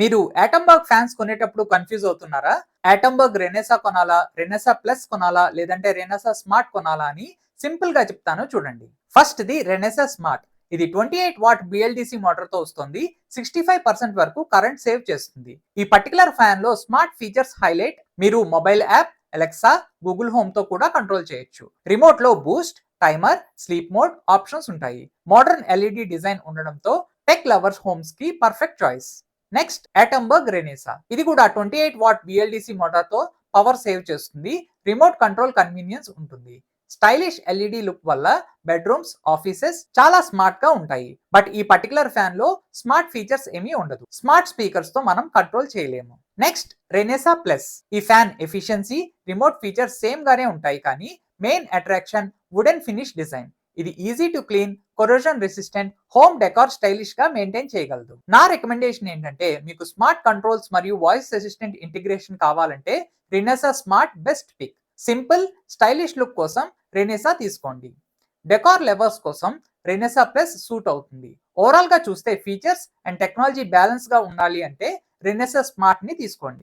మీరు ఆటంబర్గ్ ఫ్యాన్స్ కొనేటప్పుడు కన్ఫ్యూజ్ అవుతున్నారా? ఆటంబర్గ్ రెనెసా కొనాలా? రెనెసా ప్లస్ కొనాలా? లేదంటే రెనెసా స్మార్ట్ కొనాలా అని సింపుల్ గా చెప్తాను చూడండి. First the Renesa smart. ఇది 28 వాట్ బిఎల్డిసి మోటార్ తో వస్తుంది. 65% వరకు కరెంట్ సేవ్ చేస్తుంది. ఈ పర్టికులర్ ఫ్యాన్ లో స్మార్ట్ ఫీచర్స్ హైలైట్. మీరు mobile app, Alexa, Google home తో కూడా కంట్రోల్ చేయొచ్చు. రిమోట్ లో Boost, timer, sleep mode options ఉంటాయి. మోడర్న్ ఎల్ఈడి డిజైన్ ఉండడంతో టెక్ లవర్స్ హోమ్స్ కి పర్ఫెక్ట్ చాయిస్. నెక్స్ట్ ఆటంబర్గ్ రెనెసా. ఇది కూడా 28 వాట్ బిఎల్డిసి మోటార్ తో పవర్ సేవ్ చేస్తుంది. రిమోట్ కంట్రోల్ కన్వీనియన్స్ ఉంటుంది. స్టైలిష్ ఎల్ఈడి లుక్ వల్ల బెడ్రూమ్స్, ఆఫీసెస్ చాలా స్మార్ట్ గా ఉంటాయి. బట్ ఈ పర్టికులర్ ఫ్యాన్ లో స్మార్ట్ ఫీచర్స్ ఏమీ ఉండదు. స్మార్ట్ స్పీకర్స్ తో మనం కంట్రోల్ చేయలేము. Next Renesa plus. ఈ fan efficiency, remote features same గానే ఉంటాయి, కానీ main attraction wooden finish design. ఇది easy to clean, corrosion resistant, home decor stylish గా మెయింటైన్ చేయగలదు. నా రికమెండేషన్ ఏంటంటే, మీకు స్మార్ట్ కంట్రోల్స్ మరియు వాయిస్ అసిస్టెంట్ ఇంటిగ్రేషన్ కావాలంటే Renesa smart best pick. Simple, stylish look కోసం రెనెసా తీసుకోండి. డెకార్ లెవర్స్ కోసం రెనెసా ప్లస్ సూట్ అవుతుంది. ఓవరాల్ గా చూస్తే ఫీచర్స్ అండ్ టెక్నాలజీ బ్యాలెన్స్ గా ఉండాలి అంటే రెనెసా స్మార్ట్ ని తీసుకోండి.